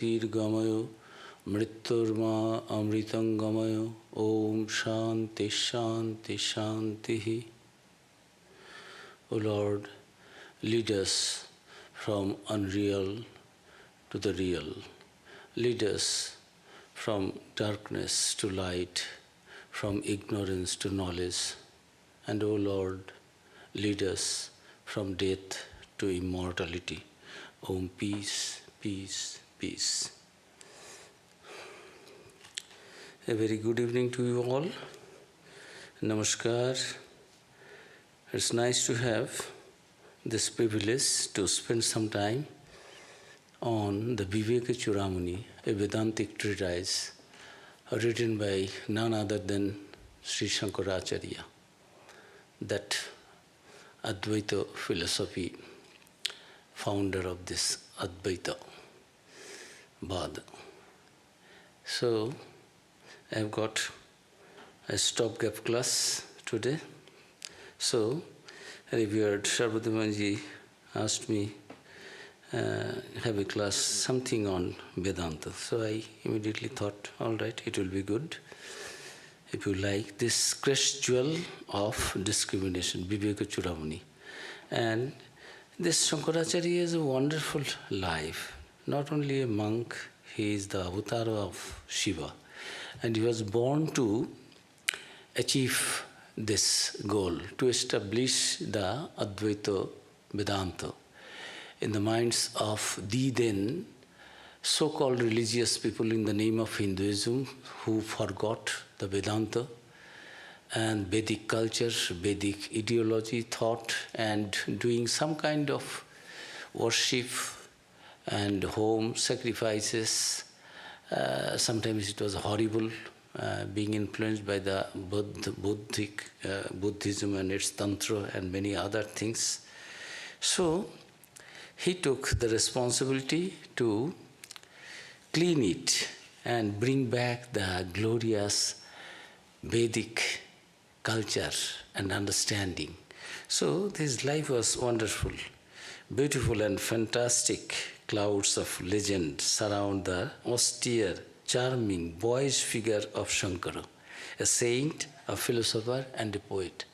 Tirgamayo Mritturma Amritangamayo Om Shanti Shanti Shanti. O Lord, lead us from unreal to the real. Lead us from darkness to light, from ignorance to knowledge. And O Lord, lead us from death to immortality. Om peace, peace, peace. A very good evening to you all. Namaskar. It's nice to have this privilege to spend some time on the Viveka-Chudamani, a Vedantic treatise written by none other than Sri Shankaracharya, that Advaita philosophy, founder of this Advaita Bad. So, I have got a stopgap class today. So, revered Sharvadamaji asked me, have a class, something on Vedanta. So I immediately thought, all right, it will be good. If you like, this Crest jewel of discrimination, Viveka-Chudamani. And this Shankaracharya is a wonderful life. Not only a monk, he is the avatar of Shiva. And he was born to achieve this goal, to establish the Advaita Vedanta in the minds of the then so-called religious people in the name of Hinduism who forgot the Vedanta and Vedic culture, Vedic ideology, thought, and doing some kind of worship and home sacrifices. Sometimes it was horrible, being influenced by the Buddhism and its Tantra and many other things. So, he took the responsibility to clean it and bring back the glorious Vedic culture and understanding. So his life was wonderful, beautiful and fantastic. Clouds of legend surround the austere, charming, boyish figure of Shankara, a saint, a philosopher and a poet.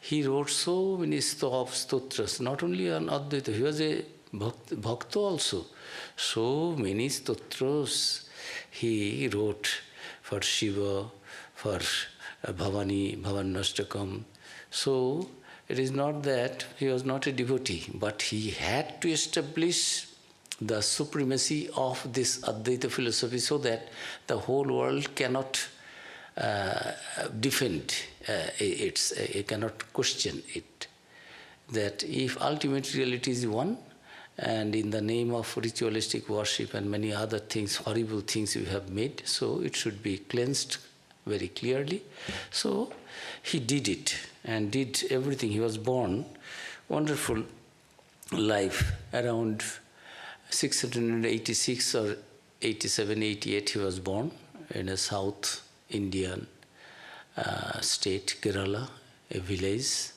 He wrote so many stotras, not only on Advaita, he was a Bhakta also. So many stotras he wrote for Shiva, for Bhavani, Bhavanastakam. So it is not that he was not a devotee, but he had to establish the supremacy of this Advaita philosophy so that the whole world cannot defend it cannot question it. That if ultimate reality is one, and in the name of ritualistic worship and many other things, horrible things we have made, so it should be cleansed very clearly. So he did it and did everything. He was born, wonderful life, around 686 or 87, 88 he was born in a South Indian state, Kerala, a village.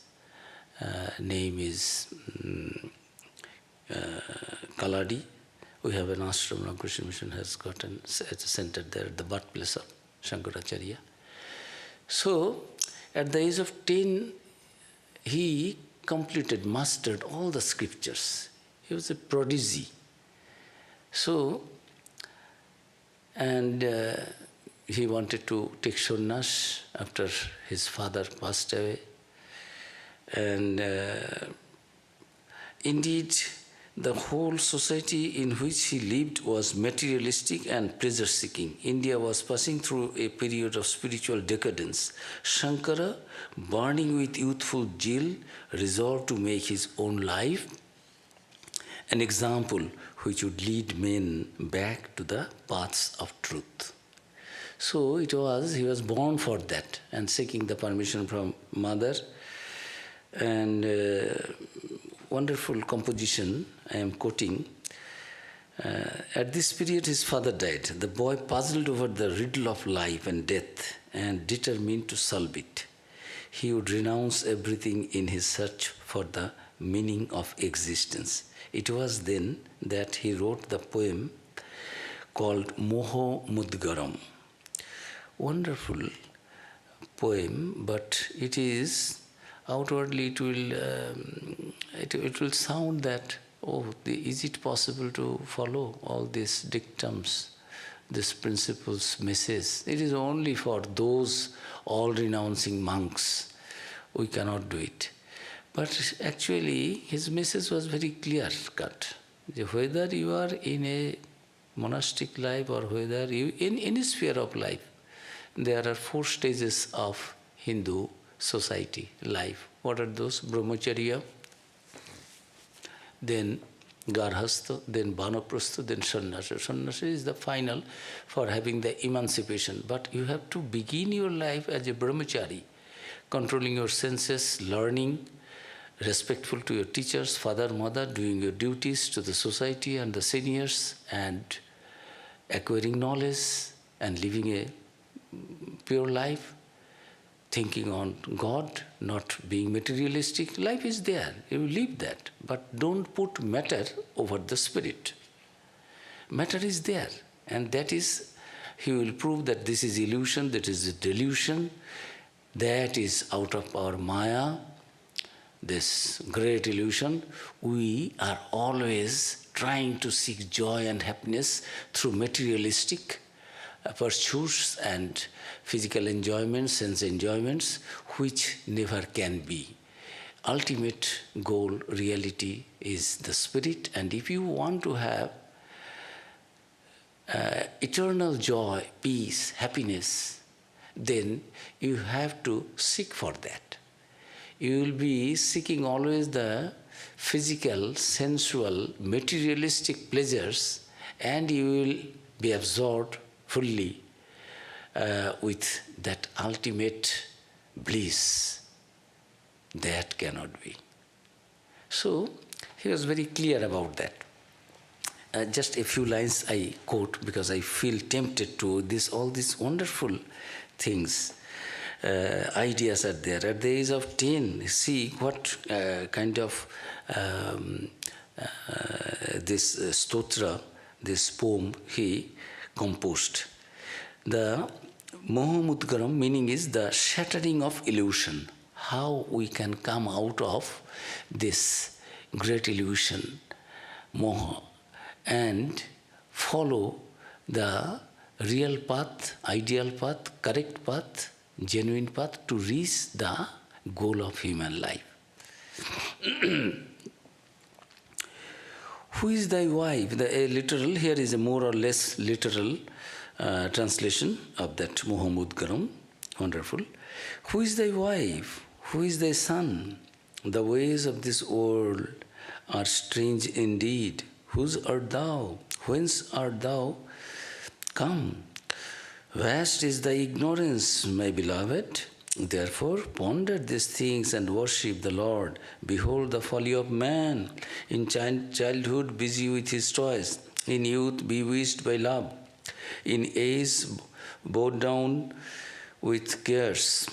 Name is Kaladi. We have an ashram, Ramakrishna Mission has gotten a center there, the birthplace of Shankaracharya. So, at the age of 10, he completed, mastered all the scriptures. He was a prodigy. So, and he wanted to take sannyas after his father passed away. And indeed, the whole society in which he lived was materialistic and pleasure-seeking. India was passing through a period of spiritual decadence. Shankara, burning with youthful zeal, resolved to make his own life an example which would lead men back to the paths of truth. So he was born for that, and seeking the permission from mother. And wonderful composition, I am quoting. At this period his father died. The boy puzzled over the riddle of life and death and determined to solve it. He would renounce everything in his search for the meaning of existence. It was then that he wrote the poem called Moho Mudgaram. Wonderful poem, but it is outwardly it will sound that, is it possible to follow all these dictums, these principles, messages? It is only for those all-renouncing monks. We cannot do it. But actually, his message was very clear-cut. Whether you are in a monastic life or whether you in any sphere of life, there are 4 stages of Hindu society life. What are those? Brahmacharya, then Garhastha, then Vanaprastha, then Sannyasa. Sannyasa is the final for having the emancipation. But you have to begin your life as a brahmachari, controlling your senses, learning, respectful to your teachers, father, mother, doing your duties to the society and the seniors, and acquiring knowledge and living a pure life, thinking on God, not being materialistic. Life is there, you live that, but don't put matter over the spirit. Matter is there, and that is, he will prove that this is illusion, that is a delusion, that is out of our Maya, this great illusion. We are always trying to seek joy and happiness through materialistic pursuits and physical enjoyments, sense enjoyments, which never can be. Ultimate goal, reality is the spirit, and if you want to have eternal joy, peace, happiness, then you have to seek for that. You will be seeking always the physical, sensual, materialistic pleasures, and you will be absorbed fully with that ultimate bliss. That cannot be. So, he was very clear about that. Just a few lines I quote because I feel tempted to all these wonderful things. Ideas are there. At the age of 10, see what kind of this stotra, this poem he composed. The Mohamudgaram meaning is the shattering of illusion. How we can come out of this great illusion, moha, and follow the real path, ideal path, correct path, genuine path to reach the goal of human life. Who is thy wife? The literal, here is a more or less literal translation of that Mohamudgaram. Wonderful. Who is thy wife? Who is thy son? The ways of this world are strange indeed. Whose art thou? Whence art thou come? Vast is thy ignorance, my beloved. Therefore, ponder these things and worship the Lord. Behold the folly of man. In childhood, busy with his toys. In youth, bewitched by love. In age, bowed down with cares.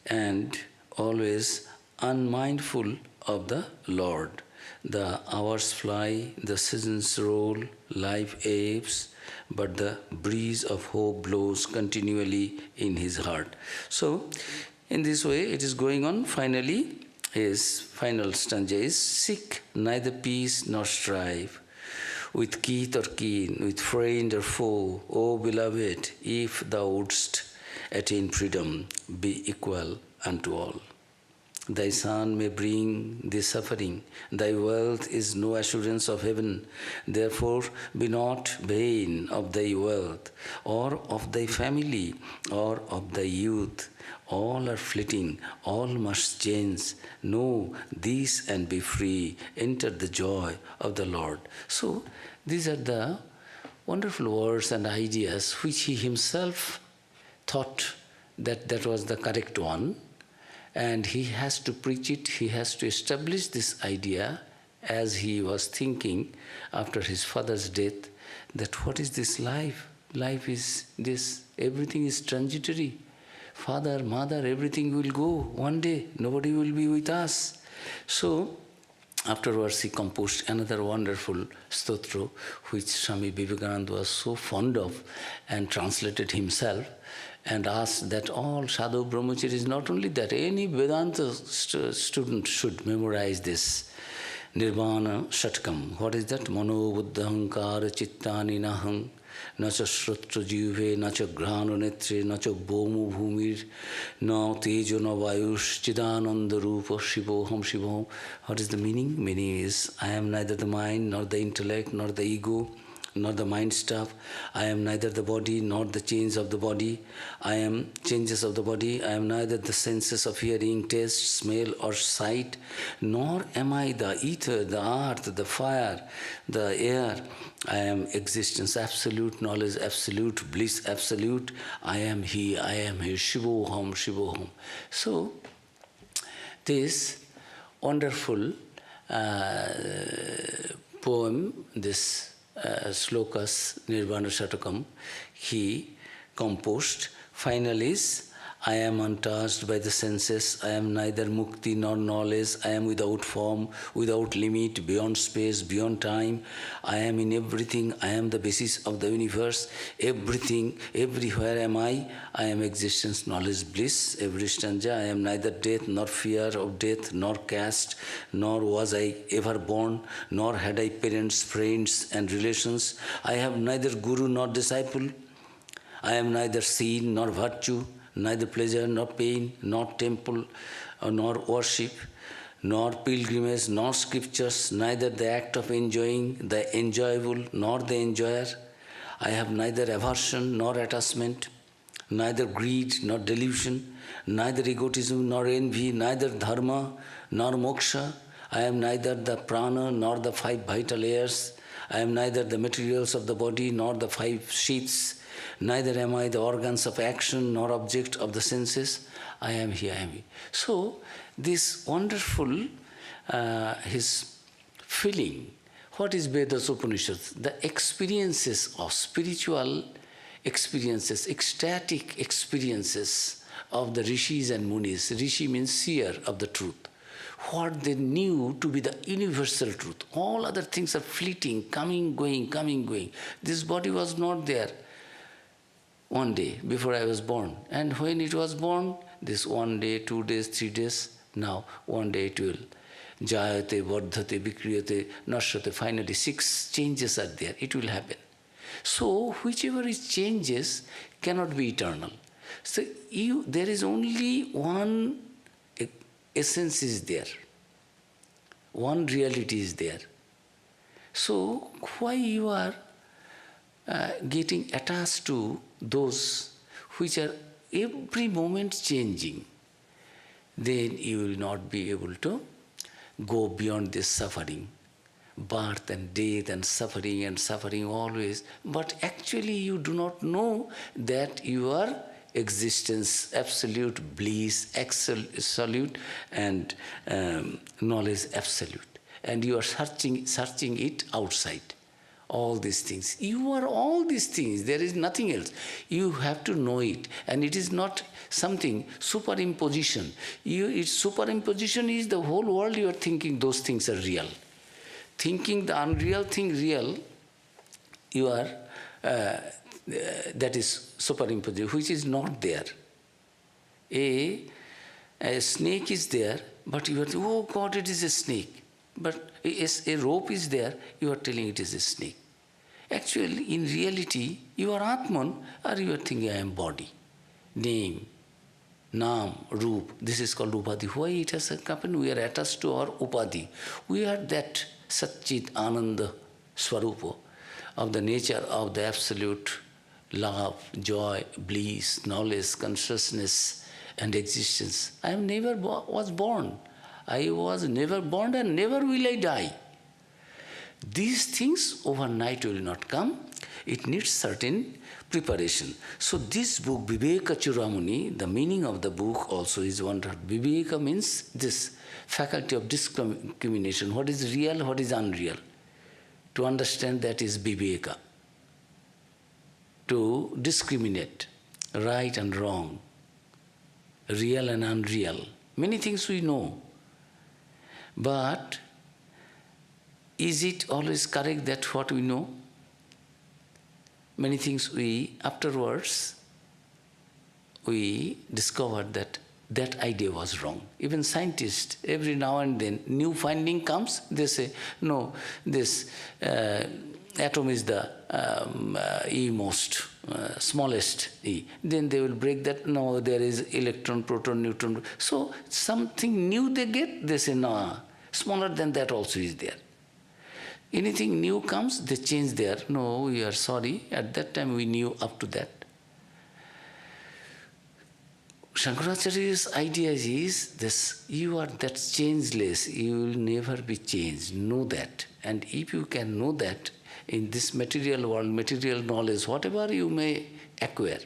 And always unmindful of the Lord. The hours fly, the seasons roll, life ebbs, but the breeze of hope blows continually in his heart. So, in this way, it is going on. Finally, his final stanza is, seek neither peace nor strife, with kith or kin, with friend or foe. O beloved, if thou wouldst attain freedom, be equal unto all. Thy son may bring thee suffering. Thy wealth is no assurance of heaven. Therefore, be not vain of thy wealth, or of thy family, or of thy youth. All are fleeting, all must change. Know this and be free. Enter the joy of the Lord. So, these are the wonderful words and ideas which he himself thought that was the correct one. And he has to preach it, he has to establish this idea as he was thinking after his father's death, that what is this life? Life is this, everything is transitory. Father, mother, everything will go one day, nobody will be with us. So, Afterwards, he composed another wonderful stotra, which Swami Vivekananda was so fond of and translated himself, and asked that all sadhu brahmacharis, not only that, any Vedanta student should memorize this. Nirvana Shatkam. What is that? Mano buddhahankara chittani naham nacha shrutra juve nacha grhano netre nacha bomu bhumir na tejo na vayush chidananda rupa shivoham shivoham. What is the meaning? Meaning is, I am neither the mind, nor the intellect, nor the ego, nor the mind stuff. I am neither the body, nor the change of the body. I am changes of the body. I am neither the senses of hearing, taste, smell, or sight, nor am I the ether, the earth, the fire, the air. I am existence, absolute knowledge, absolute bliss, absolute. I am He, Shivoham, Shivoham. So, this wonderful poem, this slokas, Nirvana Shatakam, he composed. Final is, I am untouched by the senses, I am neither mukti nor knowledge, I am without form, without limit, beyond space, beyond time, I am in everything, I am the basis of the universe, everything, everywhere am I am existence, knowledge, bliss, every stanza, I am neither death nor fear of death, nor caste, nor was I ever born, nor had I parents, friends and relations, I have neither guru nor disciple, I am neither sin nor virtue, neither pleasure nor pain, nor temple nor worship, nor pilgrimage nor scriptures, neither the act of enjoying the enjoyable nor the enjoyer. I have neither aversion nor attachment, neither greed nor delusion, neither egotism nor envy, neither dharma nor moksha. I am neither the prana nor the 5 vital airs. I am neither the materials of the body nor the 5 sheaths. Neither am I the organs of action nor object of the senses. I am He, I am He. So, this wonderful, his feeling, what is Vedas Upanishads? The experiences of spiritual experiences, ecstatic experiences of the rishis and munis. Rishi means seer of the truth. What they knew to be the universal truth. All other things are fleeting, coming, going. This body was not there one day before I was born. And when it was born, this 1 day, 2 days, 3 days, now 1 day it will. Jayate, vardhate, vikriyate, nashate, finally 6 changes are there. It will happen. So whichever is changes cannot be eternal. So there is only one essence is there. One reality is there. So why you are getting attached to those which are every moment changing, then you will not be able to go beyond this suffering, birth and death and suffering always. But actually you do not know that you are existence, absolute bliss, absolute and knowledge absolute. And you are searching it outside. All these things. You are all these things. There is nothing else. You have to know it. And it is not something superimposition. Its superimposition is the whole world you are thinking those things are real. Thinking the unreal thing real, you are, that is superimposition, which is not there. A snake is there, but you are, oh God, it is a snake. But a rope is there, you are telling it is a snake. Actually, in reality, you are Atman, or you are thinking, I am body, name, Nam, Roop. This is called Upadhi. Why it has happened? We are attached to our Upadhi. We are that Satchit Ananda Swarupa of the nature of the absolute love, joy, bliss, knowledge, consciousness, and existence. I am never was born. I was never born and never will I die. These things overnight will not come. It needs certain preparation. So this book, Viveka-Chudamani, the meaning of the book also is wonderful. Viveka means this faculty of discrimination. What is real, what is unreal. To understand that is Viveka. To discriminate right and wrong, real and unreal. Many things we know. But is it always correct that what we know? Many things afterwards, we discovered that that idea was wrong. Even scientists, every now and then, new finding comes, they say, no, this atom is the smallest E. Then they will break that, no, there is electron, proton, neutron. So something new they get, they say, no, smaller than that also is there. Anything new comes, they change there. No, we are sorry, at that time we knew up to that. Shankaracharya's idea is this: you are that changeless, you will never be changed, know that. And if you can know that, in this material world, material knowledge, whatever you may acquire,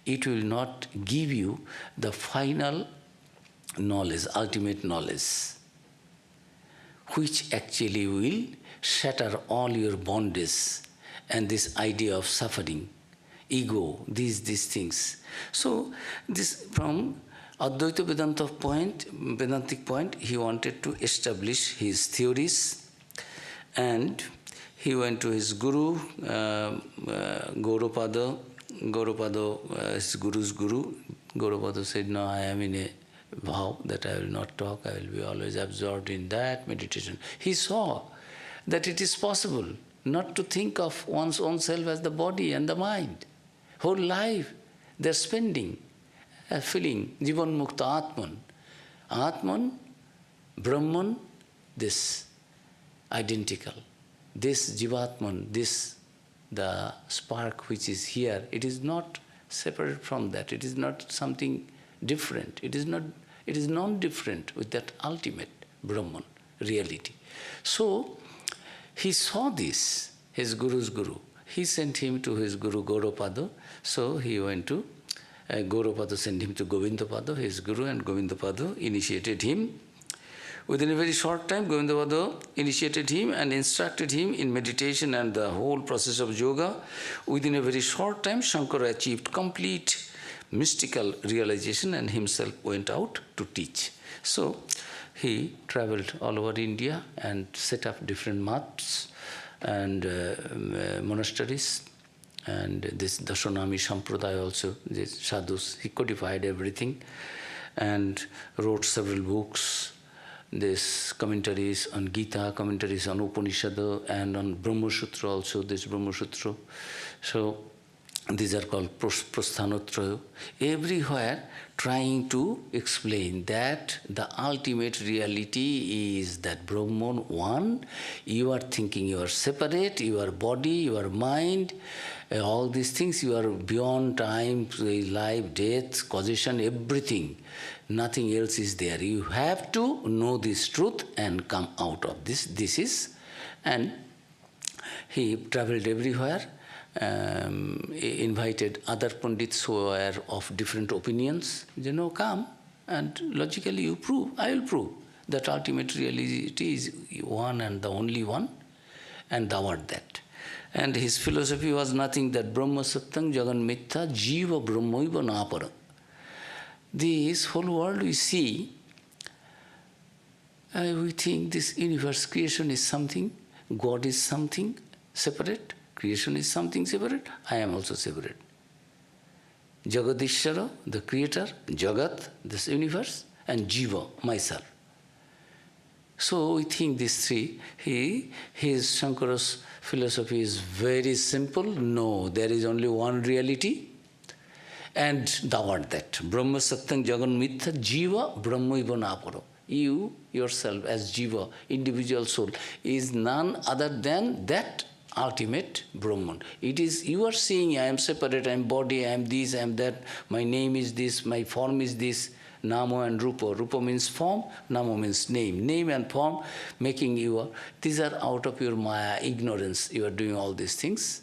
it will not give you the final knowledge, ultimate knowledge, which actually will shatter all your bondage and this idea of suffering, ego, these things. So this from Advaita Vedanta Vedantic point, he wanted to establish his theories, and he went to his guru, Gaudapada, his guru's guru. Gaudapada said, no, I am in a vow that I will not talk, I will be always absorbed in that meditation. He saw that it is possible not to think of one's own self as the body and the mind. Whole life they are spending, feeling Jivan Mukta Atman. Atman, Brahman, this identical. This Jivatman, this the spark which is here, it is not separate from that. It is not something different. It is non-different with that ultimate Brahman reality. So he saw this, his guru's guru. He sent him to his guru Gaudapada. So he went to, Gaudapada sent him to Govindapada, his guru, and Govindapada initiated him. Within a very short time, Govindapada initiated him and instructed him in meditation and the whole process of yoga. Within a very short time, Shankara achieved complete mystical realization and himself went out to teach. So he traveled all over India and set up different maths and monasteries, and this Dashanami Sampradaya also, these sadhus, he codified everything and wrote several books, this commentaries on Gita, commentaries on Upanishad, and on Brahma Sutra also, this Brahma Sutra. So these are called Prasthanotraya. Everywhere trying to explain that the ultimate reality is that Brahman one. You are thinking you are separate, your body, your mind, all these things, you are beyond time, life, death, causation, everything. Nothing else is there. You have to know this truth and come out of this. This is, and he traveled everywhere. Invited other Pandits who were of different opinions. Come and logically you prove, I will prove that ultimate reality is one and the only one, and thou art that. And his philosophy was nothing that Brahma Satyam Jagan Mithya Jiva Brahmaiva Napara. This whole world we see, we think this universe, creation is something, God is something separate. Creation is something separate, I am also separate. Jagadishvara, the creator, Jagat, this universe, and Jiva, myself. So we think these three, his Shankara's philosophy is very simple. No, there is only one reality, and thou art that. Brahma Satyam Jagan Mithya Jiva Brahmaiva Napara. You, yourself, as Jiva, individual soul, is none other than that ultimate Brahman. It is, you are seeing, I am separate, I am body, I am this, I am that, my name is this, my form is this, Namo and Rupa. Rupa means form, Namo means name. Name and form making you, these are out of your Maya, ignorance, you are doing all these things.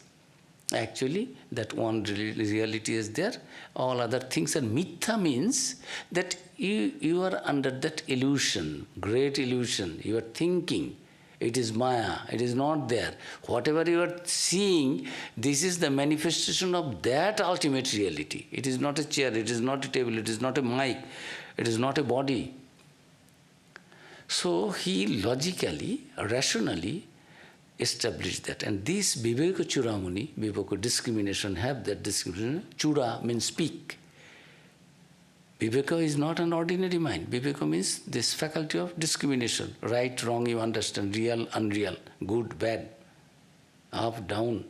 Actually, that one reality is there, all other things are mithya means that you are under that illusion, great illusion, you are thinking. It is Maya, it is not there. Whatever you are seeing, this is the manifestation of that ultimate reality. It is not a chair, it is not a table, it is not a mic, it is not a body. So he logically, rationally establish that. And this Viveka-Chudamani, Viveka discrimination, have that discrimination. Chuda means speak. Viveka is not an ordinary mind. Viveka means this faculty of discrimination. Right, wrong, you understand. Real, unreal. Good, bad. Up, down.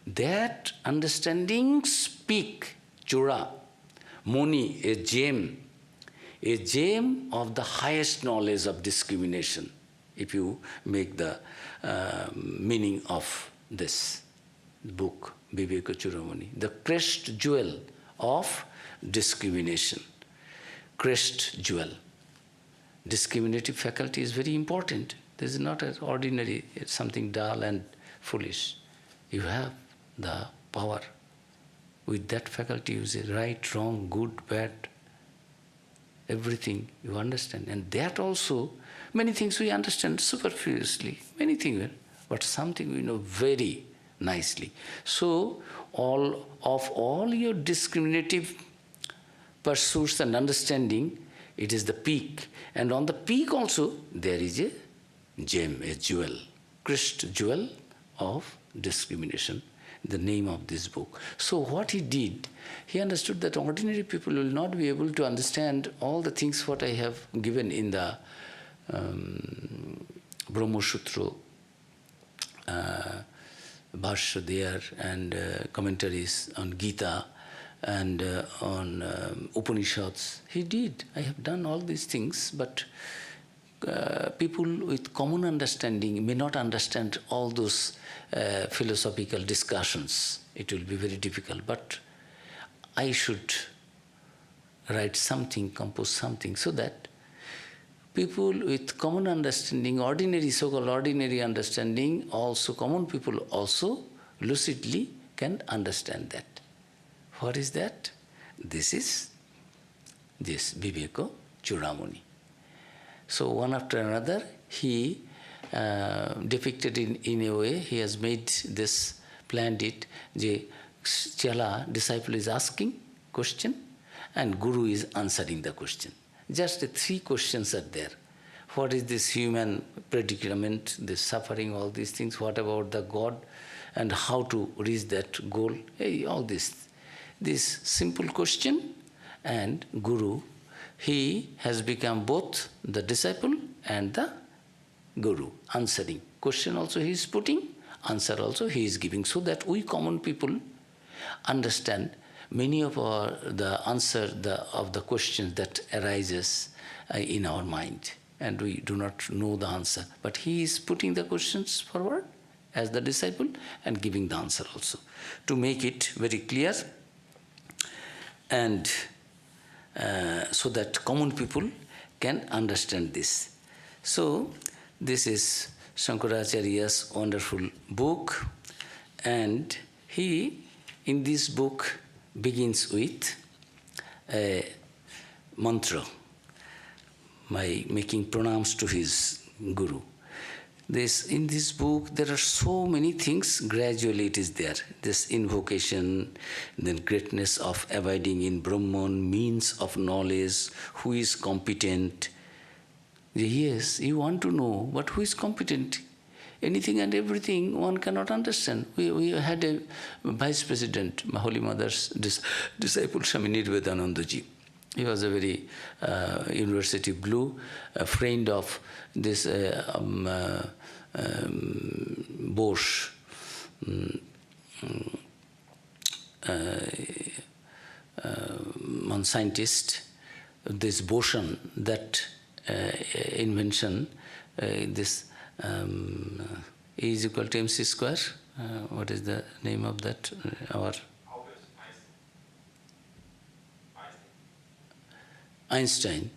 That understanding speak. Chura. Moni, a gem of the highest knowledge of discrimination, if you make the meaning of this book, Viveka-Chudamani. The crest jewel of discrimination. Crest jewel. Discriminative faculty is very important. This is not an ordinary, something dull and foolish. You have the power. With that faculty, you say right, wrong, good, bad, everything you understand. And that also, many things we understand superfluously, many things, but something we know very nicely. So, all your discriminative pursuits and understanding, it is the peak. And on the peak also, there is a gem, a jewel, crest jewel of discrimination, the name of this book. So what he did, he understood that ordinary people will not be able to understand all the things what I have given in the Brahma Sutra, Bhashya there, and commentaries on Gita and on Upanishads. He did. I have done all these things, but people with common understanding may not understand all those philosophical discussions. It will be very difficult. But I should write something, compose something, so that people with common understanding, ordinary, so-called ordinary understanding, also common people also lucidly can understand that. What is that? This is this Viveka-Chudamani. So one after another, he depicted in a way, he has made this, planned it, the Chala, disciple is asking question and Guru is answering the question. Just three questions are there. What is this human predicament, this suffering, all these things? What about the God and how to reach that goal? Hey, all this. This simple question, and Guru, he has become both the disciple and the Guru, answering. Question also he is putting, answer also he is giving, so that we common people understand many of the answer of the questions that arises in our mind, and we do not know the answer. But he is putting the questions forward as the disciple and giving the answer also, to make it very clear, and so that common people can understand this. So this is Shankaracharya's wonderful book, and he in this book begins with a mantra by making pranams to his Guru. In this book there are so many things, gradually it is there. This invocation, then greatness of abiding in Brahman, means of knowledge, who is competent. Yes, you want to know, but who is competent? Anything and everything one cannot understand. We had a vice president, my Holy Mother's disciple, Swami Vedanta. He was a very university blue, a friend of this Bosch, one scientist, this Boson, that invention, this E is equal to mc square. What is the name of that? Einstein,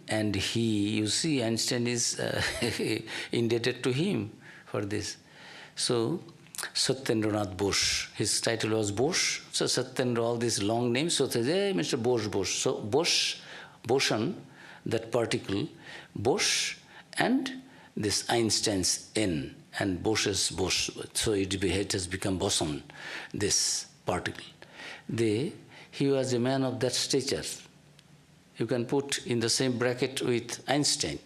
and he, you see, Einstein is indebted to him for this. So, Satyendranath Bose, his title was Bose. So, Satyendra, all these long names, so they say, hey, Mr. Bose. So, Boson, that particle, Bose, and this Einstein's N, and Bose's Bose. So, it has become boson, this particle. He was a man of that stature. You can put in the same bracket with Einstein.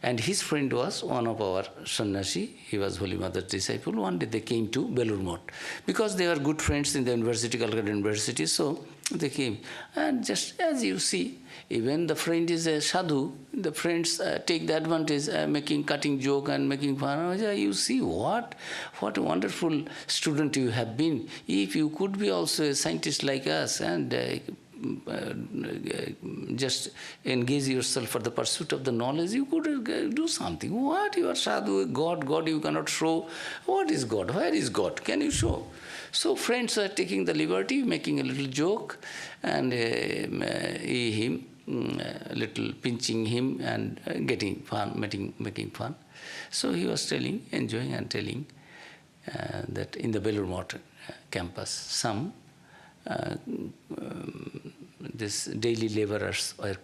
And his friend was one of our sannyasi. He was Holy Mother's disciple. One day they came to Belur Math because they were good friends in the university, Calcutta University. So they came. And just as you see, even the friend is a sadhu, the friends take the advantage, cutting joke and making fun. You see what a wonderful student you have been. If you could be also a scientist like us and just engage yourself for the pursuit of the knowledge, you could do something. What? You are sadhu, God you cannot show. What is God? Where is God? Can you show? So friends are taking the liberty, making a little joke, and little pinching him and getting fun, making fun. So he was telling, enjoying and telling that in the Belur Math campus, some this daily laborers were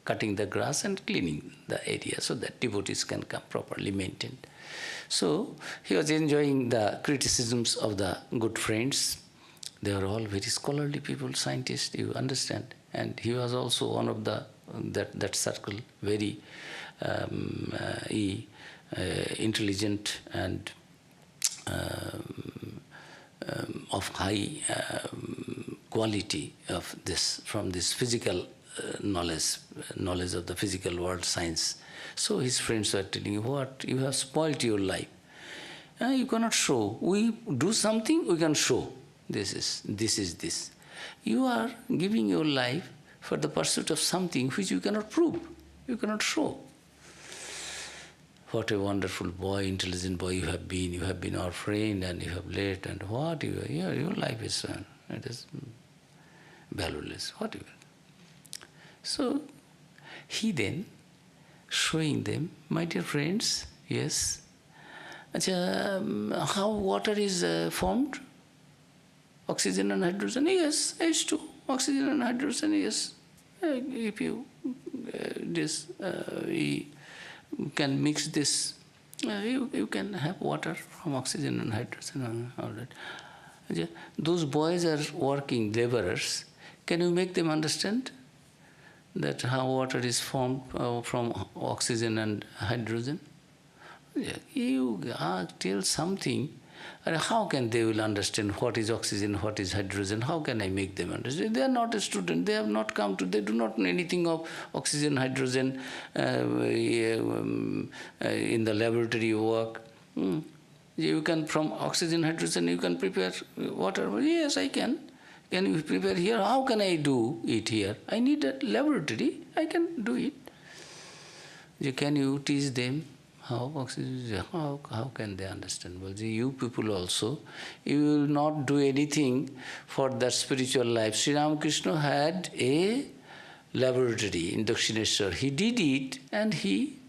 cutting the grass and cleaning the area so that devotees can come properly maintained. So he was enjoying the criticisms of the good friends. They were all very scholarly people, scientists, you understand. And he was also one of that circle, very intelligent and of high quality of this, from this physical knowledge of the physical world, science. So his friends were telling him, what? You have spoiled your life. You cannot show. We do something, we can show. This is this. You are giving your life for the pursuit of something which you cannot prove, you cannot show. What a wonderful boy, intelligent boy you have been. You have been our friend and you have led, and what you are, your life is it is valueless, whatever. So he then showing them, my dear friends, yes, how water is formed? Oxygen and hydrogen, yes, H2, oxygen and hydrogen, yes. If you can mix this, you can have water from oxygen and hydrogen and all that. Those boys are working laborers. Can you make them understand that how water is formed from oxygen and hydrogen? You tell something, how can they will understand what is oxygen, what is hydrogen? How can I make them understand? They are not a student. They have not come to. They do not know anything of oxygen, hydrogen in the laboratory work. You can, from oxygen, hydrogen, you can prepare water. Yes, I can. Can you prepare here? How can I do it here? I need a laboratory. I can do it. Can you teach them? How can they understand? Well, you people also, you will not do anything for that spiritual life. Sri Ramakrishna had a laboratory in Dakshineshwar. He did it and he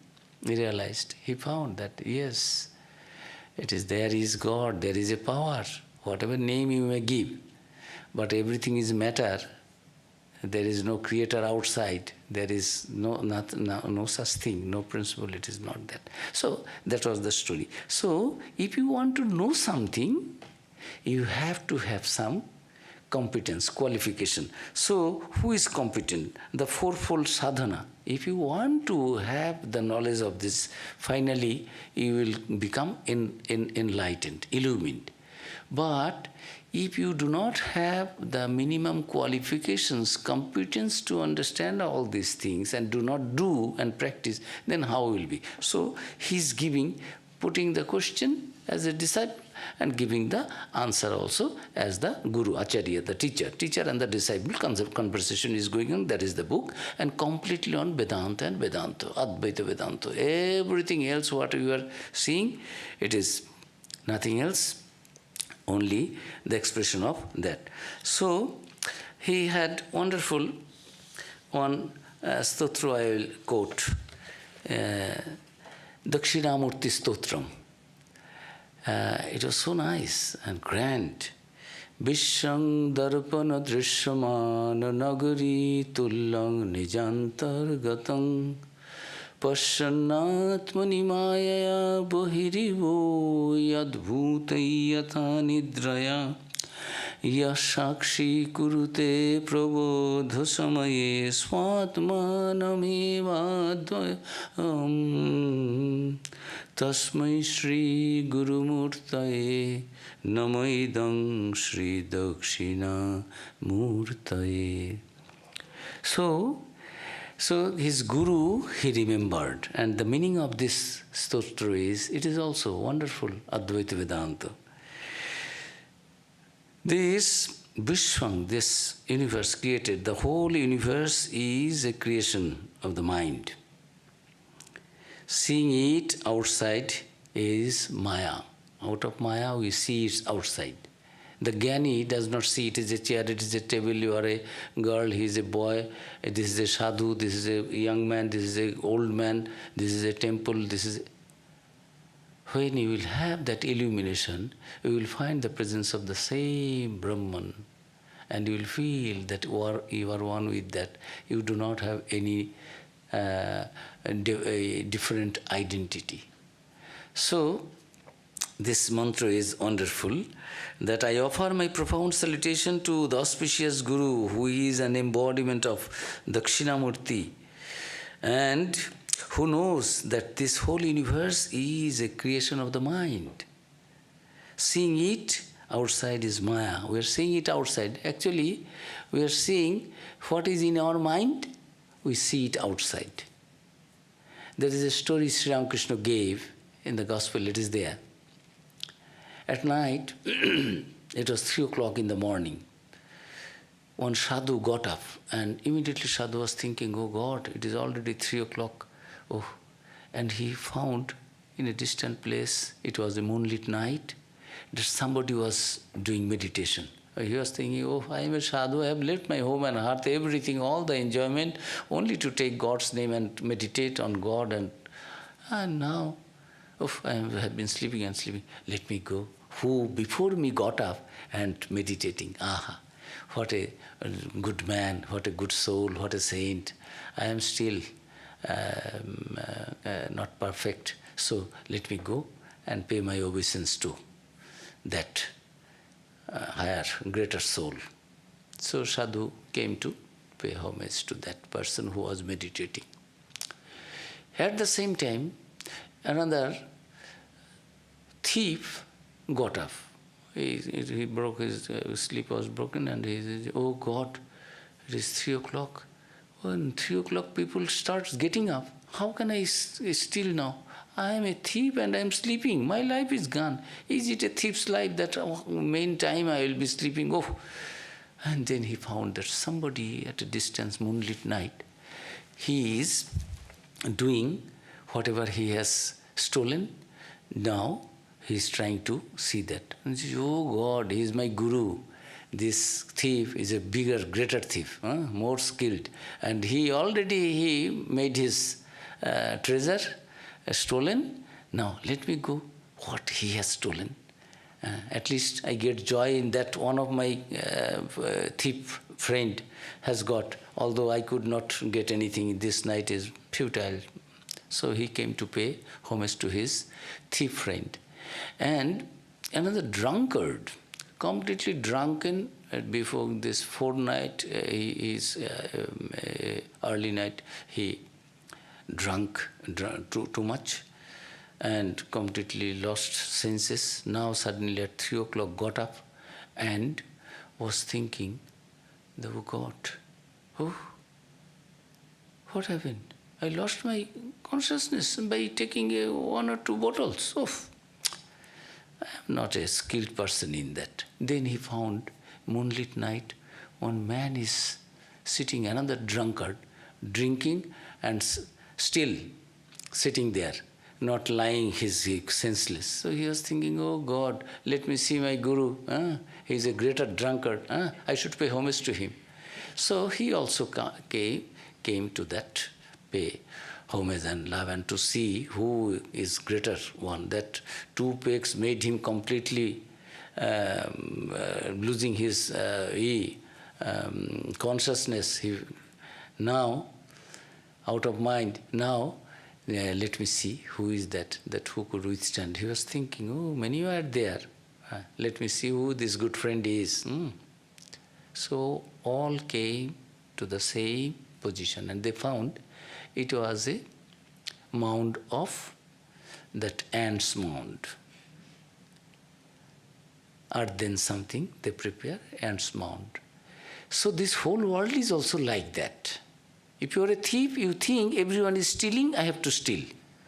realized, he found that yes, there is God, there is a power, whatever name you may give, but everything is matter. There is no creator outside. There is no such thing, no principle. It is not that. So that was the story. So if you want to know something, you have to have some competence, qualification. So who is competent? The fourfold sadhana. If you want to have the knowledge of this, finally you will become enlightened, illumined. But if you do not have the minimum qualifications, competence to understand all these things and do not do and practice, then how will be? So he's putting the question as a disciple and giving the answer also as the guru, acharya, the teacher. Teacher and the disciple conversation is going on, that is the book, and completely on Vedanta and Vedanta, Advaita Vedanta. Everything else what you are seeing, it is nothing else, only the expression of that. So he had wonderful one stotra I will quote, Dakshinamurti Stotram. It was so nice and grand. Vishang darpana drishamana nagari tullang nijantar gatang Pashanatmani bahirivo yadbhutai yatha nidraya Yashakshi kurute prabodha samaye swatmanamevadvayam tasmai Shri Guru Murtaye namaidam Shri Dakshina Murtaye. So his guru he remembered, and the meaning of this stotra is, it is also wonderful, Advaita Vedanta. This Vishwam, this universe created, the whole universe is a creation of the mind. Seeing it outside is Maya. Out of Maya we see it outside. The Jnani does not see it is a chair, it is a table, you are a girl, he is a boy, this is a sadhu, this is a young man, this is an old man, this is a temple, this is... When you will have that illumination, you will find the presence of the same Brahman, and you will feel that you are one with that. You do not have any different identity. So, this mantra is wonderful, that I offer my profound salutation to the auspicious Guru, who is an embodiment of Dakshinamurti, and who knows that this whole universe is a creation of the mind. Seeing it outside is Maya. We are seeing it outside. Actually, we are seeing what is in our mind, we see it outside. There is a story Sri Ramakrishna gave in the Gospel, it is there. At night, it was 3 o'clock in the morning. One sadhu got up, and immediately sadhu was thinking, oh God, it is already 3 o'clock. Oh, and he found in a distant place, it was a moonlit night, that somebody was doing meditation. He was thinking, oh, I am a sadhu, I have left my home and hearth, everything, all the enjoyment, only to take God's name and meditate on God. And now, oh, I have been sleeping and sleeping, let me go. Who before me got up and meditating. Aha, what a good man, what a good soul, what a saint. I am still not perfect, so let me go and pay my obeisance to that higher, greater soul. So sadhu came to pay homage to that person who was meditating. At the same time, another thief got up. He broke his sleep was broken, and he said, oh God, it is 3 o'clock. When 3 o'clock people start getting up, how can I steal now? I am a thief and I am sleeping. My life is gone. Is it a thief's life that main time I will be sleeping? Oh. And then he found that somebody at a distance, moonlit night, he is doing whatever he has stolen. Now he is trying to see that. And he says, oh God, he is my guru. This thief is a bigger, greater thief, more skilled. And he made his treasure stolen. Now let me go. What he has stolen? At least I get joy in that one of my thief friend has got. Although I could not get anything, this night is futile. So he came to pay homage to his thief friend. And another drunkard, completely drunken before this fortnight, early night, he drank too much and completely lost senses. Now suddenly at 3 o'clock got up and was thinking, oh God, oh, what happened? I lost my consciousness by taking 1 or 2 bottles. Oh, I am not a skilled person in that. Then he found, moonlit night, one man is sitting, another drunkard, drinking and still sitting there, not lying, he's senseless. So he was thinking, oh God, let me see my guru. He's a greater drunkard. I should pay homage to him. So he also came to that, pay homage and love, and to see who is greater one. That 2 pegs made him completely losing his consciousness. Now, out of mind, now let me see who is that who could withstand. He was thinking, oh, many are there. Let me see who this good friend is. So all came to the same position, and they found it was a mound of that ants mound. Earthen something they prepare, ants mound. So this whole world is also like that. If you are a thief, you think everyone is stealing, I have to steal.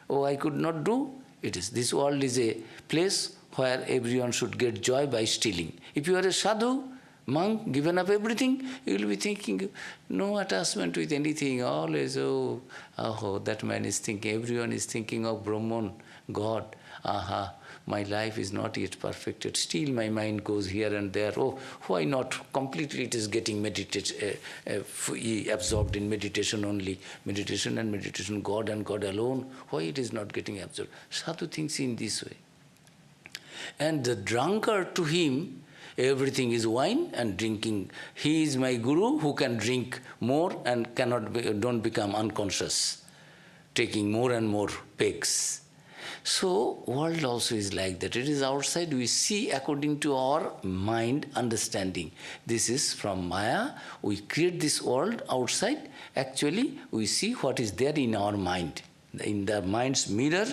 Oh, I could not do, it is. This world is a place where everyone should get joy by stealing. If you are a sadhu, monk, given up everything, you will be thinking, no attachment with anything, always, that man is thinking, everyone is thinking of Brahman, God, my life is not yet perfected, still my mind goes here and there, why not? Completely it is getting absorbed in meditation only, meditation and meditation, God and God alone, why it is not getting absorbed? Sadhu thinks in this way. And the drunkard, to him, everything is wine and drinking. He is my guru who can drink more and don't become unconscious, taking more and more pegs. So, world also is like that. It is outside, we see according to our mind understanding. This is from Maya. We create this world outside. Actually, we see what is there in our mind. In the mind's mirror,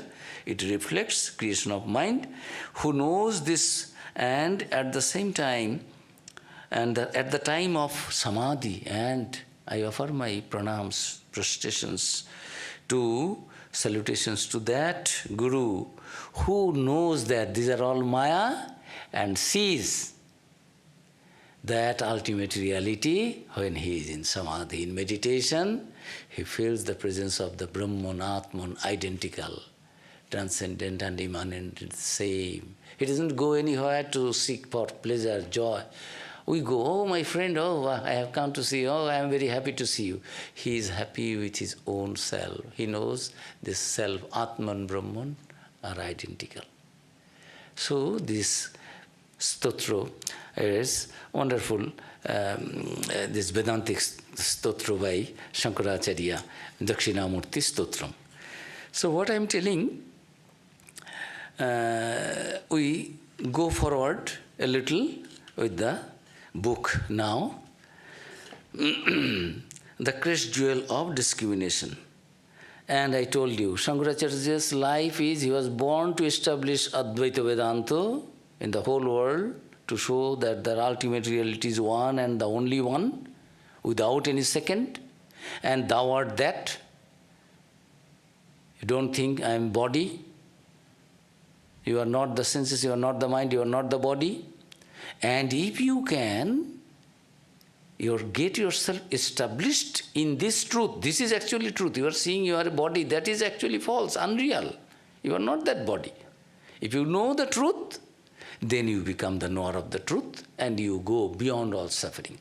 it reflects creation of mind. Who knows this? And at the same time, at the time of samadhi, and I offer my pranams, prostrations salutations to that Guru who knows that these are all Maya and sees that ultimate reality when he is in samadhi, in meditation, he feels the presence of the Brahman, Atman, identical, transcendent and immanent, same. He doesn't go anywhere to seek for pleasure, joy. We go, my friend, I have come to see you, I am very happy to see you. He is happy with his own self. He knows this self, Atman, Brahman, are identical. So this stotra is wonderful, this Vedantic stotra by Shankaracharya, Dakshinamurti stotram. So what I am telling, we go forward a little with the book now. The Crest jewel of discrimination. And I told you, Shankaracharya's life is, he was born to establish Advaita Vedanta in the whole world, to show that the ultimate reality is one and the only one, without any second. And thou art that. You don't think I am body. You are not the senses, you are not the mind, you are not the body. And if you can, get yourself established in this truth. This is actually truth. You are seeing you are a body. That is actually false, unreal. You are not that body. If you know the truth, then you become the knower of the truth and you go beyond all suffering.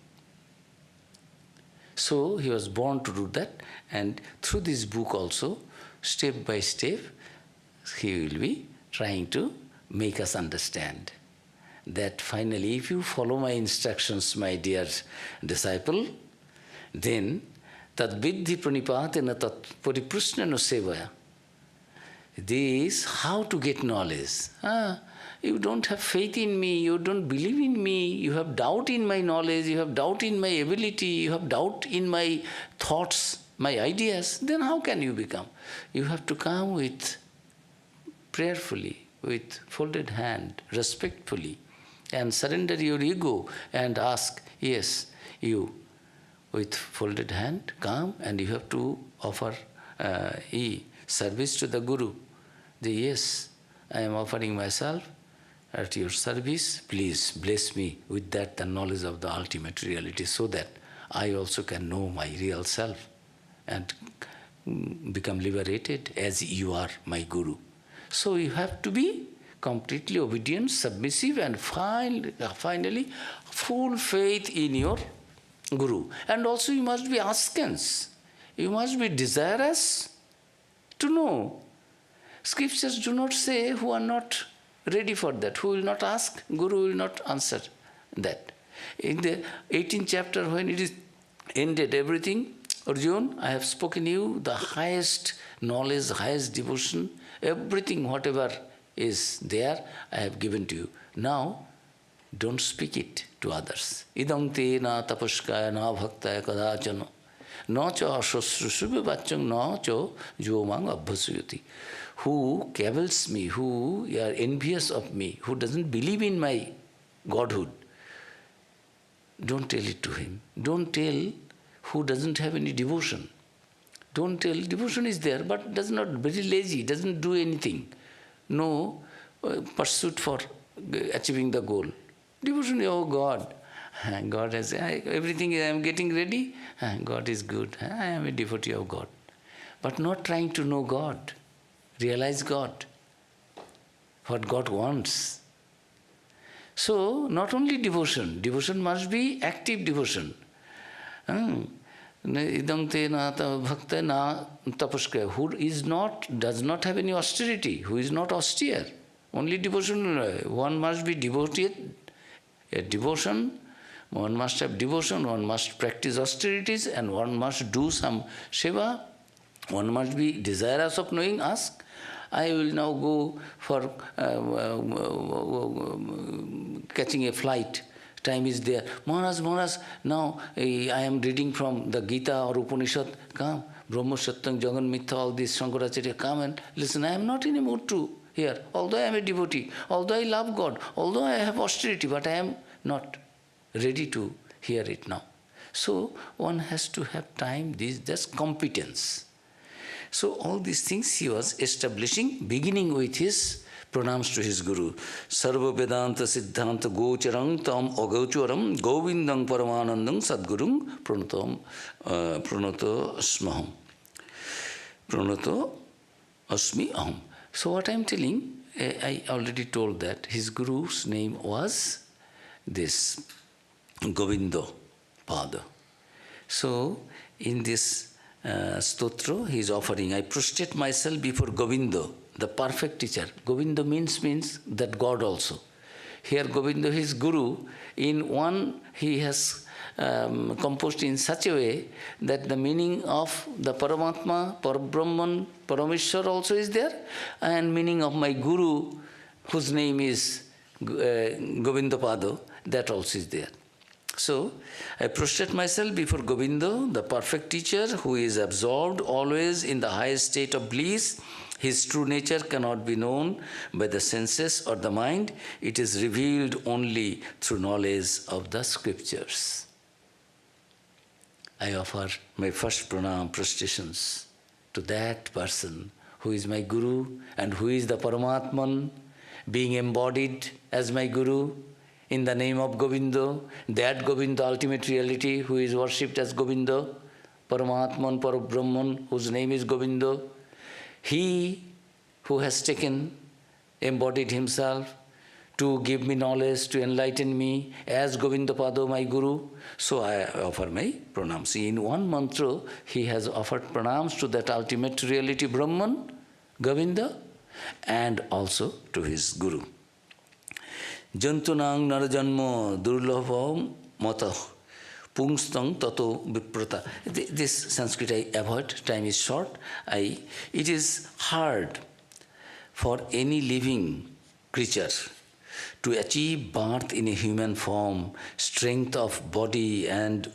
So he was born to do that, and through this book also, step by step, he will be trying to make us understand that finally, if you follow my instructions, my dear disciple, then tad vidhi pranipatena tat pariprushnano sevaya. This, how to get knowledge. You don't have faith in me, you don't believe in me, you have doubt in my knowledge, you have doubt in my ability, you have doubt in my thoughts, my ideas, then how can you become? You have to come with prayerfully, with folded hand, respectfully, and surrender your ego and ask, yes, you, with folded hand, come, and you have to offer service to the Guru. Yes, I am offering myself at your service. Please bless me with that, the knowledge of the ultimate reality, so that I also can know my real self and become liberated as you are my Guru. So you have to be completely obedient, submissive, and finally full faith in your Guru. And also you must be askance. You must be desirous to know. Scriptures do not say who are not ready for that, who will not ask, Guru will not answer that. In the 18th chapter, when it is ended everything, Arjun, I have spoken you the highest knowledge, highest devotion, everything, whatever is there, I have given to you. Now, don't speak it to others. Idam te na tapaskaya na bhaktaya kadachana na cha asasrusuve vachang na cha jomang abhasuyati. Who cavils me, who are envious of me, who doesn't believe in my godhood, don't tell it to him. Don't tell who doesn't have any devotion. Don't tell, devotion is there, but does not, very lazy, doesn't do anything. No pursuit for achieving the goal. Devotion, oh God. God has, everything I am getting ready, God is good. I am a devotee of God. But not trying to know God, realize God, what God wants. So, not only devotion, devotion must be active devotion. Idam te na bhakta na tapaskaya. Who is not, does not have any austerity, who is not austere. Only devotion, one must be devoted, a devotion, one must have devotion, one must practice austerities, and one must do some seva, one must be desirous of knowing, ask, I will now go for catching a flight. Time is there. Maharaj, now I am reading from the Gita or Upanishad. Come, Brahma, Satyam, Jagan, Mithya, all these Shankaracharya, come and listen. I am not in a mood to hear. Although I am a devotee, although I love God, although I have austerity, but I am not ready to hear it now. So one has to have time, that's competence. So all these things he was establishing, beginning with his pranams to his Guru. Sarva Vedanta Siddhanta Gocharam Tam Agaucharam Govindam Paramanandam Sadgurung Pranato Asmaham. Pranato Asmi Aham. So what I am telling, I already told that his Guru's name was this Govinda Pada. So in this stotra he is offering, I prostrate myself before Govinda, the perfect teacher. Govinda means that God also. Here Govinda, his Guru, in one he has composed in such a way that the meaning of the Paramatma, Parabrahman, Parameshwar also is there, and meaning of my Guru, whose name is Govinda Pada, that also is there. So, I prostrate myself before Govinda, the perfect teacher, who is absorbed always in the highest state of bliss. His true nature cannot be known by the senses or the mind. It is revealed only through knowledge of the scriptures. I offer my first pranam, prostrations to that person who is my Guru and who is the Paramatman, being embodied as my Guru, in the name of Govinda, that Govinda, ultimate reality, who is worshipped as Govinda, Paramatman, Parabrahman, whose name is Govinda. He who has taken, embodied himself to give me knowledge, to enlighten me as Govinda Pada, my Guru. So I offer my pranams. In one mantra, he has offered pranams to that ultimate reality, Brahman, Govinda, and also to his Guru. Jantunang narajanmo durlabhavam mata pungstang tato viprata. This Sanskrit I avoid, time is short. It is hard for any living creature to achieve birth in a human form. Strength of body and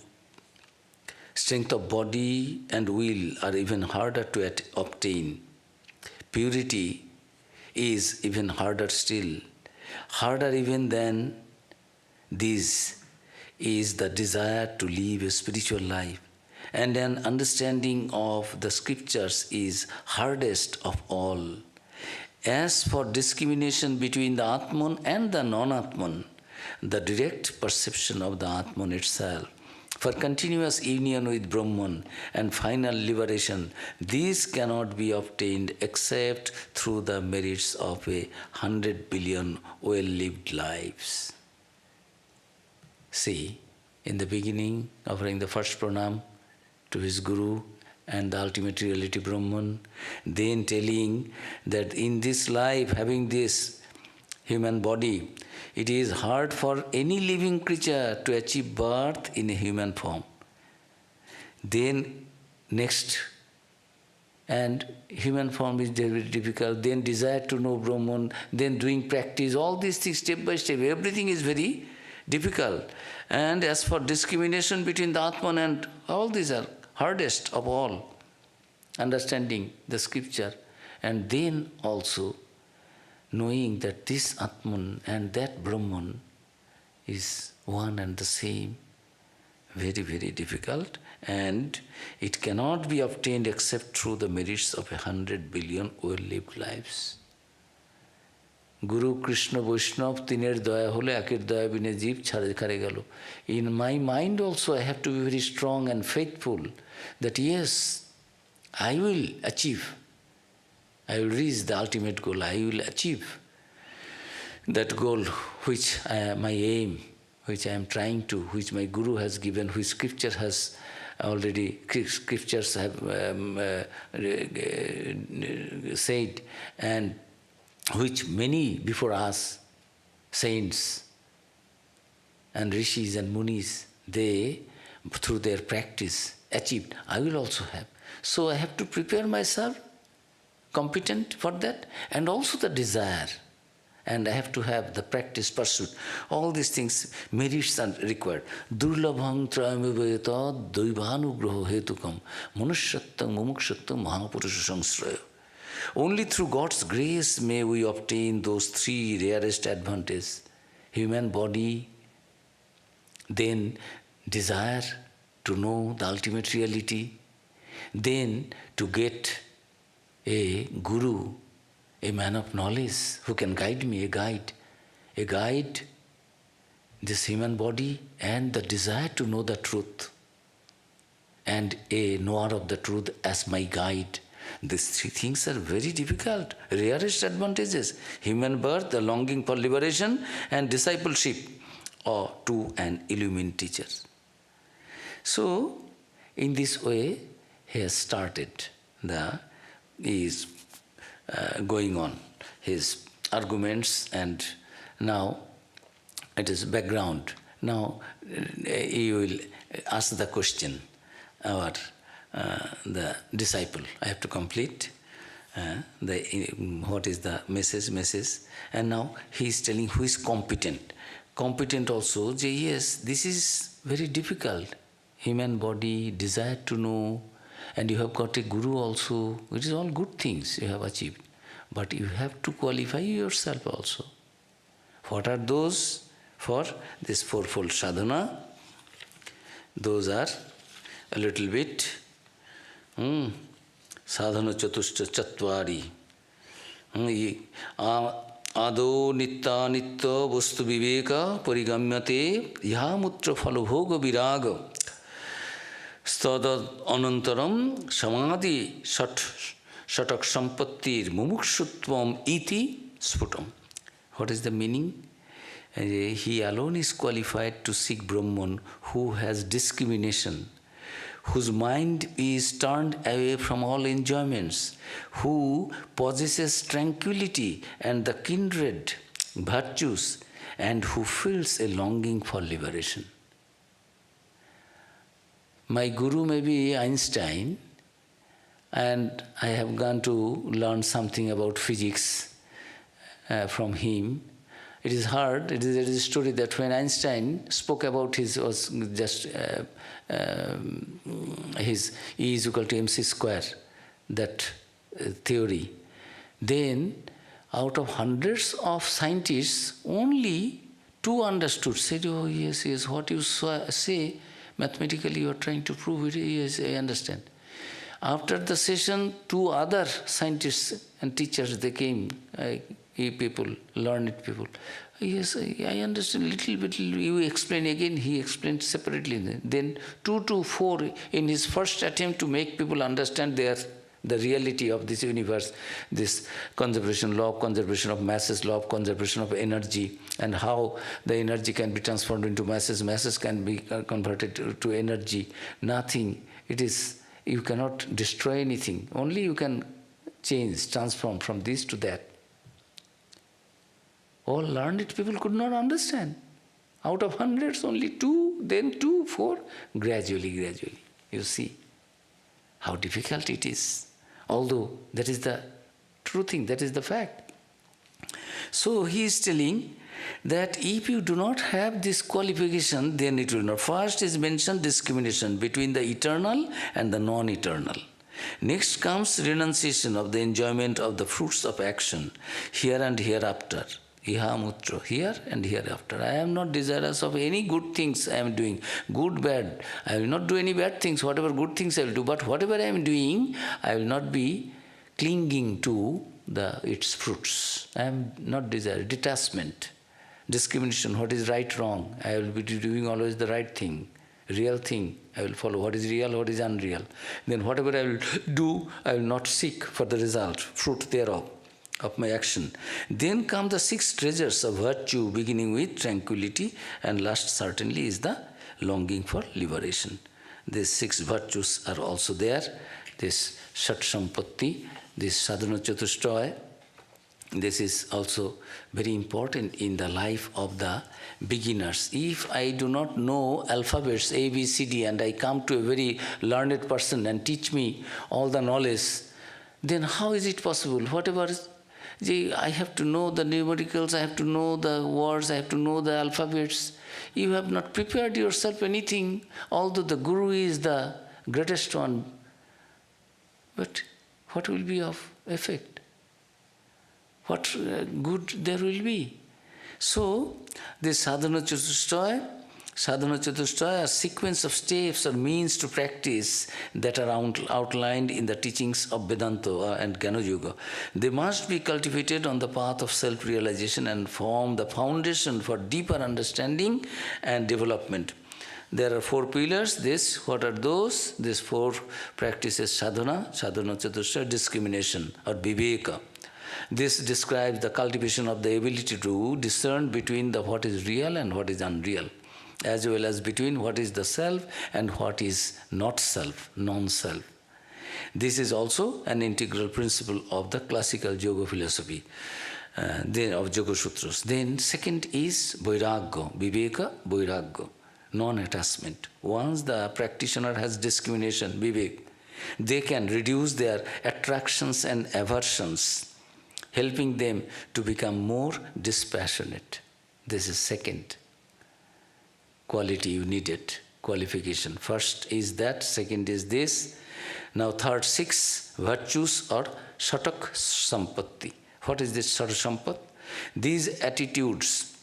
will are even harder to obtain. Purity is even harder still. Harder even than this is the desire to live a spiritual life, and an understanding of the scriptures is hardest of all. As for discrimination between the Atman and the non-Atman, the direct perception of the Atman itself, for continuous union with Brahman and final liberation, these cannot be obtained except through the merits of 100 billion well-lived lives. See, in the beginning, offering the first pranam to his Guru and the ultimate reality Brahman, then telling that in this life, having this human body, it is hard for any living creature to achieve birth in a human form. Then next and human form is very difficult, then desire to know Brahman, then doing practice, all these things step by step, everything is very difficult. And as for discrimination between the Atman and all these are hardest of all, understanding the scripture, and then also knowing that this Atman and that Brahman is one and the same, very, very difficult, and it cannot be obtained except through the merits of 100 billion well-lived lives. Guru, Krishna, Vaishnava, tiner daya hole, akir daya bine jeev chhare khare gelo. In my mind also I have to be very strong and faithful that yes, I will achieve. I will reach the ultimate goal. I will achieve that goal which my aim, which I am trying to, which my Guru has given, which scripture has already, scriptures have said, and which many before us, saints and rishis and munis, they, through their practice, achieved. I will also have. So I have to prepare myself, competent for that, and also the desire. And I have to have the practice, pursuit. All these things, merits are required. Durlabhang trayamivayata daivanugraho hetukam manushyattang mumukshattang mahapurusha samsraya. Only through God's grace may we obtain those three rarest advantages. Human body, then desire to know the ultimate reality, then to get a guru, a man of knowledge who can guide me, a guide, this human body and the desire to know the truth, and a knower of the truth as my guide. These three things are very difficult, rarest advantages. Human birth, the longing for liberation, and discipleship or to an illumined teacher. So, in this way, he has started he is going on his arguments, and now it is background. Now he will ask the question, the disciple. I have to complete what is the message, and now he is telling who is competent. Competent also, yes, this is very difficult. Human body, desire to know, and you have got a guru also. It is all good things you have achieved. But you have to qualify yourself also. What are those? For this fourfold sadhana. Those are a little bit sadhana chatuscha chatvari. Ado nitta nitta vastu viveka parigamyate yamutra phalabhoga viraga stada anantaram samadhi shatak sampattir mumukshutvam iti sputam. What is the meaning? He alone is qualified to seek Brahman who has discrimination, whose mind is turned away from all enjoyments, who possesses tranquility and the kindred virtues, and who feels a longing for liberation. My guru may be Einstein, and I have gone to learn something about physics from him. It is hard. It is a story that when Einstein spoke about his E is equal to mc square, that theory, then out of hundreds of scientists, only 2 understood, said, oh yes, what you say, mathematically you are trying to prove it, yes, I understand. After the session, 2 other scientists and teachers, they came, learned people. Yes, I understand little bit, you explain again, he explained separately. Then 2 to 4 in his first attempt to make people understand the reality of this universe, this conservation, law of conservation of masses, law of conservation of energy, and how the energy can be transformed into masses, masses can be converted to energy. Nothing, you cannot destroy anything, only you can change, transform from this to that. All learned people could not understand. Out of hundreds, only 2, then 2, 4, gradually. You see how difficult it is. Although that is the true thing, that is the fact. So he is telling that if you do not have this qualification, then it will not. First is mentioned discrimination between the eternal and the non-eternal. Next comes renunciation of the enjoyment of the fruits of action, here and hereafter. Iha mutra, here and hereafter. I am not desirous of any good things I am doing, good, bad. I will not do any bad things, whatever good things I will do, but whatever I am doing, I will not be clinging to its fruits. I am not desirous. Detachment, discrimination, what is right, wrong. I will be doing always the right thing, real thing. I will follow what is real, what is unreal. Then whatever I will do, I will not seek for the result, fruit thereof, of my action. Then come the 6 treasures of virtue, beginning with tranquility, and last certainly is the longing for liberation. These 6 virtues are also there. This Shat Sampatti, this Sadhana Chatushtaya. This is also very important in the life of the beginners. If I do not know alphabets A, B, C, D, and I come to a very learned person and teach me all the knowledge, then how is it possible? Whatever, I have to know the numericals, I have to know the words, I have to know the alphabets. You have not prepared yourself anything, although the Guru is the greatest one. But what will be of effect? What good there will be? So, this sadhana chatushtaya, a sequence of steps or means to practice that are outlined in the teachings of Vedanta and Jnana Yoga. They must be cultivated on the path of self-realization and form the foundation for deeper understanding and development. There are 4 pillars. What are those? These 4 practices: sadhana chatushtaya, discrimination or viveka. This describes the cultivation of the ability to discern between what is real and what is unreal, as well as between what is the self and what is not self, non-self. This is also an integral principle of the classical yoga philosophy, of Yoga Sutras. Then second is vairagya, viveka, vairagya, non-attachment. Once the practitioner has discrimination, vivek, they can reduce their attractions and aversions, helping them to become more dispassionate. This is second quality you needed, qualification. First is that, second is this. Now third, 6 virtues or Shatak Sampatti. What is this Shatak Sampatti? These attitudes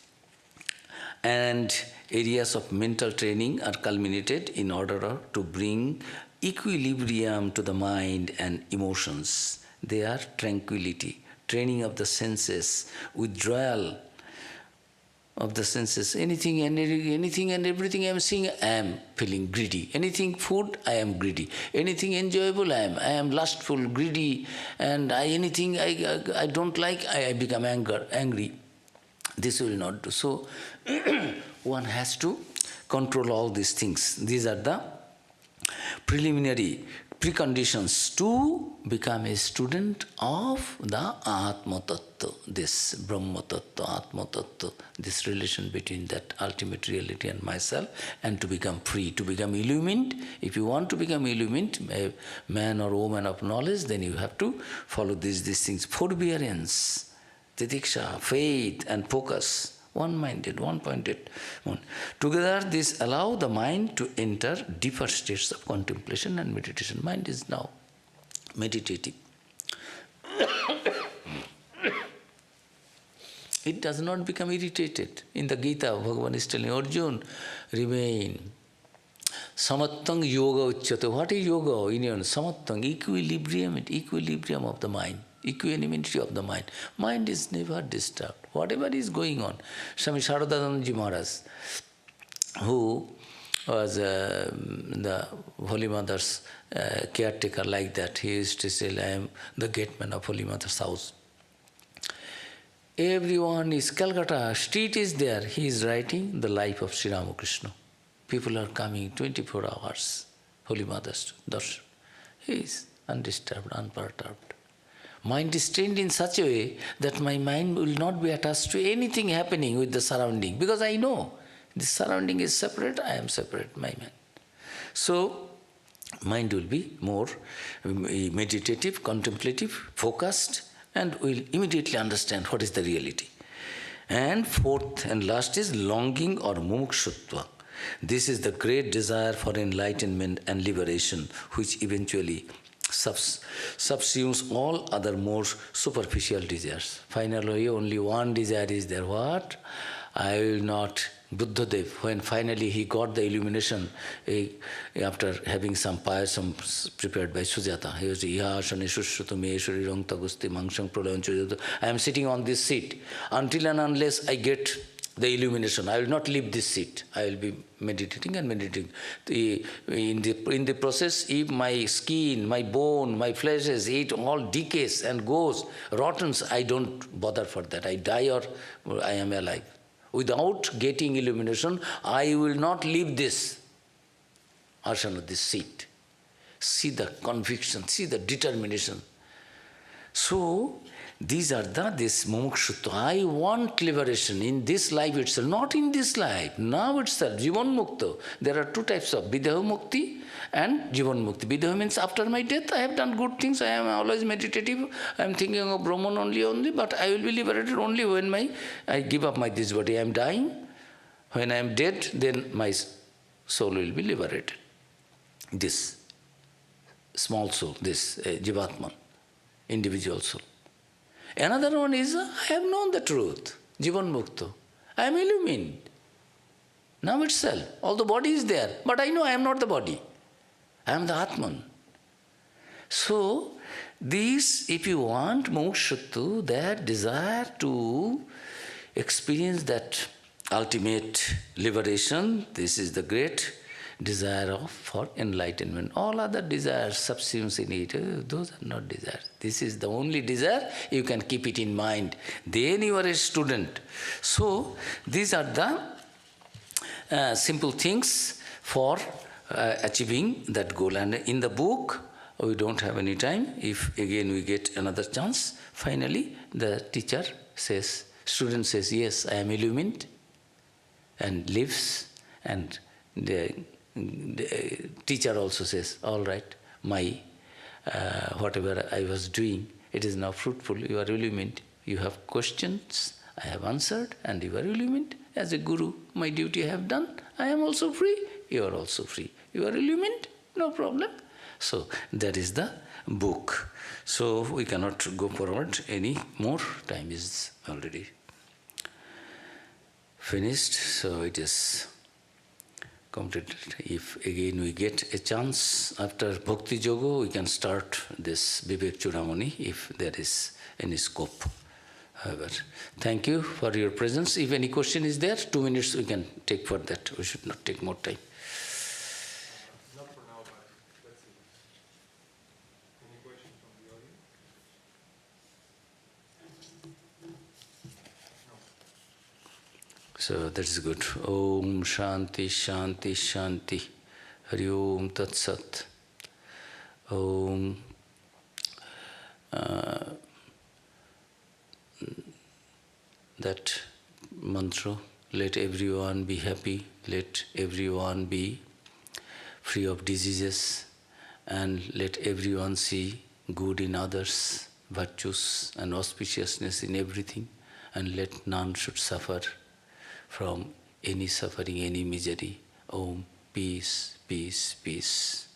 and areas of mental training are culminated in order to bring equilibrium to the mind and emotions. They are tranquility, training of the senses, withdrawal of the senses. Anything and everything I am seeing, I am feeling greedy. Anything food, I am greedy. Anything enjoyable, I am lustful, greedy, and anything I don't like, I become angry. This will not do. So one has to control all these things. These are the preliminary preconditions to become a student of the Atma Tattva, this Brahma Tattva, Atma Tattva, this relation between that ultimate reality and myself, and to become free, to become illumined. If you want to become illumined, a man or woman of knowledge, then you have to follow these things. Forbearance, titiksha, faith and focus. One-minded, one-pointed. Together, this allow the mind to enter deeper states of contemplation and meditation. Mind is now meditating. It does not become irritated. In the Gita, Bhagavan is telling Arjuna, remain. Samattang yoga uchyate. What is yoga? In samattang, equilibrium of the mind. Equanimity of the mind. Mind is never disturbed. Whatever is going on. Swami Sharadadanji Maharaj, who was the Holy Mother's caretaker like that, he used to say, I am the gateman of Holy Mother's house. Everyone is Calcutta, street is there. He is writing the life of Sri Ramakrishna. People are coming 24 hours. Holy Mother's darshan. He is undisturbed, unperturbed. Mind is trained in such a way that my mind will not be attached to anything happening with the surrounding, because I know the surrounding is separate, I am separate, my mind. So, mind will be more meditative, contemplative, focused, and will immediately understand what is the reality. And fourth and last is longing or mumukshutva. This is the great desire for enlightenment and liberation, which eventually subsumes all other more superficial desires. Finally, only one desire is there. What? I will not. Buddhadev, when finally he got the illumination, after having some payasam prepared by Sujata, he was, I am sitting on this seat. Until and unless I get the illumination, I will not leave this seat. I will be meditating and meditating. In the process, if my skin, my bone, my fleshes, it all decays and goes, rottens, I don't bother for that. I die or I am alive. Without getting illumination, I will not leave this asana, this seat. See the conviction, see the determination. So, these are this mumukshutva. I want liberation in this life itself, not in this life, now itself, jivan mukta. There are two types of videha mukti and jivan mukti. Videha means after my death, I have done good things, I am always meditative, I am thinking of Brahman only, but I will be liberated only when I give up this body. I am dying. When I am dead, then my soul will be liberated. This small soul, this jivatman, individual soul. Another one is, I have known the truth, jivan mukta. I am illumined. Now itself, although body is there, but I know I am not the body. I am the Atman. So, this, if you want mukshuttu, that desire to experience that ultimate liberation, this is the great desire for enlightenment. All other desires subsumes in it. Those are not desires. This is the only desire. You can keep it in mind. Then you are a student. So, these are the simple things for achieving that goal. And in the book, we don't have any time. If again we get another chance, finally the teacher says, student says, yes, I am illumined, and lives, and the teacher also says, all right, my whatever I was doing, it is now fruitful, you are illumined. You have questions, I have answered, and you are illumined. As a guru, my duty I have done, I am also free, you are also free. You are illumined, no problem. So, that is the book. So, we cannot go forward any more. Time is already finished, so it is completed. If again we get a chance after Bhakti Yoga, we can start this Viveka-Chudamani if there is any scope. However, thank you for your presence. If any question is there, 2 minutes we can take for that. We should not take more time. Not for now, but let's see. Any questions from the audience? No. So that is good. Om Shanti Shanti Shanti. Hari Om Tat Sat. Om. That mantra, let everyone be happy, let everyone be free of diseases, and let everyone see good in others, virtues and auspiciousness in everything, and let none should suffer from any suffering, any misery. Om, peace, peace, peace.